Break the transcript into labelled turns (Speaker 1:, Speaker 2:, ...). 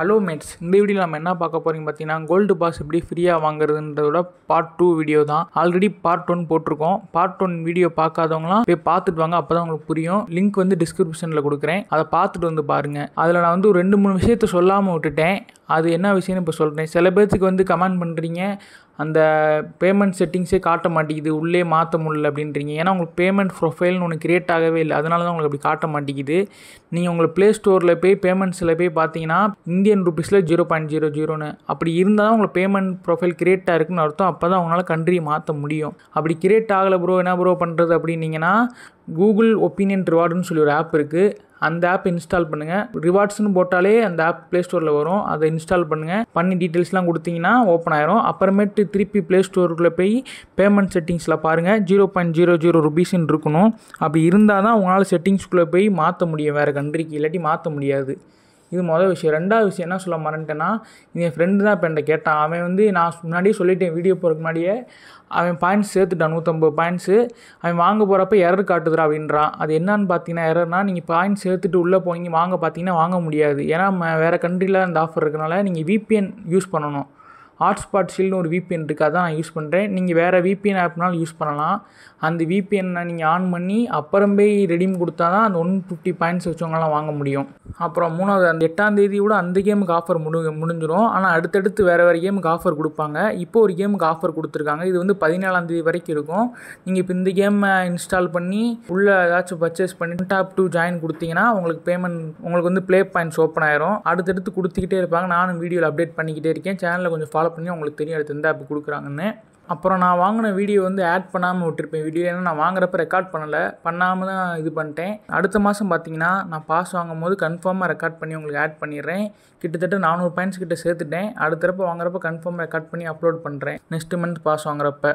Speaker 1: Hello mats, இந்த வீடியோவில் நம்ம என்ன பார்க்க போகிறீங்க பார்த்தீங்கன்னா, கோல்டு பாஸ் எப்படி ஃப்ரீயாக வாங்குறதுன்றதோட பார்ட் 2 வீடியோ தான். ஆல்ரெடி பார்ட் 1 போட்டிருக்கோம். பார்ட் 1 வீடியோ பார்க்காதவங்களாம் போய் பார்த்துட்டு வாங்க, அப்போ தான் உங்களுக்கு புரியும். லிங்க் வந்து டிஸ்கிரிப்ஷனில் கொடுக்குறேன், அதை பார்த்துட்டு வந்து பாருங்கள். அதில் நான் வந்து ஒரு 2-3 விஷயத்த சொல்லாமல் விட்டுட்டேன். அது என்ன விஷயம்னு இப்போ சொல்கிறேன். சில பேர்த்துக்கு வந்து கமெண்ட் பண்ணுறீங்க, அந்த பேமெண்ட் செட்டிங்ஸே காட்ட மாட்டேங்குது, உள்ளே மாற்ற முடியல அப்படின்றீங்க. ஏன்னா உங்களுக்கு பேமெண்ட் ப்ரொஃபைல்னு ஒன்று கிரியேட் ஆகவே இல்லை, அதனால தான் உங்களுக்கு அப்படி காட்ட மாட்டேங்குது. நீங்கள் உங்களுக்கு ப்ளே ஸ்டோரில் போய் பேமெண்ட்ஸில் போய் பார்த்தீங்கன்னா இந்தியன் ருபீஸில் 0.00ன்னு அப்படி இருந்தால் தான் உங்களுக்கு பேமெண்ட் ப்ரொஃபைல் கிரியேட் ஆகிருக்குன்னு அர்த்தம். அப்போ தான் உங்களால் கண்ட்ரியை மாற்ற முடியும். அப்படி கிரியேட் ஆகலை ப்ரோ, என்ன ப்ரோ பண்ணுறது அப்படின்னீங்கன்னா, கூகுள் ஒப்பீனியன் ரிவார்டுன்னு சொல்லி ஒரு ஆப் இருக்குது. அந்த ஆப் இன்ஸ்டால் பண்ணுங்கள். ரிவார்ட்ஸ்னு போட்டாலே அந்த ஆப் ப்ளே ஸ்டோரில் வரும். அதை இன்ஸ்டால் பண்ணுங்கள். பண்ணி டீட்டெயில்ஸ்லாம் கொடுத்தீங்கன்னா ஓப்பன் ஆயிரும். அப்புறமேட்டு திருப்பி ப்ளே ஸ்டோருக்குள்ளே போய் பேமெண்ட் செட்டிங்ஸில் பாருங்கள், 0.00 ருபீஸ்ன்னு இருக்கணும். அப்படி இருந்தால் தான் உங்களால் செட்டிங்ஸ்குள்ளே போய் மாற்ற முடியும் வேறு கண்ட்ரிக்கு, இல்லாட்டி மாற்ற முடியாது. இது மொதல் விஷயம். ரெண்டாவது விஷயம் என்ன சொல்ல மறந்துட்டேன்னா, என் ஃப்ரெண்டு தான் இப்போ என்கிட்ட கேட்டான். அவன் வந்து நான் முன்னாடியே சொல்லிட்டேன், வீடியோ போகிறதுக்கு முன்னாடியே அவன் பாயிண்ட்ஸ் சேர்த்துட்டான், 150 பாயிண்ட்ஸு. அவன் வாங்க போகிறப்ப எரர் காட்டுதுரா அப்படின்றான். அது என்னன்னு பார்த்தீங்கன்னா, எரர்னால் நீங்கள் பாயிண்ட்ஸ் சேர்த்துட்டு உள்ளே போய் வாங்க பார்த்தீங்கன்னா வாங்க முடியாது. ஏன்னா வேறு கண்ட்ரியில் அந்த ஆஃபர் இருக்கனால நீங்கள் VPN யூஸ் பண்ணணும். ஹாட்ஸ்பாட் ஷீல்டுன்னு ஒரு VPN இருக்குது, அதான் நான் யூஸ் பண்ணுறேன். நீங்கள் வேறு VPN ஆப்னாலும் யூஸ் பண்ணலாம். அந்த VPN-ஐ நீங்கள் ஆன் பண்ணி அப்புறம் போய் ரெடீம் கொடுத்தா தான் அந்த 150 பாயிண்ட்ஸ் வச்சவங்களாம் வாங்க முடியும். அப்புறம் 3வது, அந்த 8ஆம் தேதி கூட அந்த கேமுக்கு ஆஃபர் முடிஞ்சிடும். ஆனால் அடுத்தடுத்து வேறு கேமுக்கு ஆஃபர் கொடுப்பாங்க. இப்போ ஒரு கேமுக்கு ஆஃபர் கொடுத்துருக்காங்க. இது வந்து 17ஆம் தேதி வரைக்கும் இருக்கும். நீங்கள் இப்போ இந்த கேமை இன்ஸ்டால் பண்ணி உள்ளே ஏதாச்சும் பர்ச்சேஸ் பண்ணி டாப் 2 ஜாயின் கொடுத்தீங்கன்னா உங்களுக்கு வந்து ப்ளே பாயிண்ட்ஸ் ஓப்பன் ஆயிரும். அடுத்தடுத்து கொடுத்துக்கிட்டே இருப்பாங்க. நானும் வீடியோவில் அப்டேட் பண்ணிக்கிட்டே இருக்கேன். சேனலில் கொஞ்சம் ஃபாலோ பண்ணி உங்களுக்கு தெரியும் அடுத்து எந்த ஆப் கொடுக்குறாங்கன்னு. அப்புறம் நான் வாங்கின வீடியோ வந்து ஆட் பண்ணாமல் விட்டுருப்பேன். வீடியோ ஏன்னா நான் வாங்குறப்ப ரெக்கார்ட் பண்ணாமல் தான் இது பண்ணிட்டேன். அடுத்த மாதம் பார்த்தீங்கன்னா நான் பாஸ் வாங்கும் போது கன்ஃபார்மாக ரெக்கார்ட் பண்ணி உங்களுக்கு ஆட் பண்ணிடுறேன். கிட்டத்தட்ட 400 பாயிண்ட்ஸ் கிட்ட சேர்த்துட்டேன். அடுத்தப்போ வாங்குறப்ப கன்ஃபார்மாக ரெக்கார்ட் பண்ணி அப்லோட் பண்ணுறேன் நெக்ஸ்ட் மந்த் பாஸ் வாங்குறப்ப.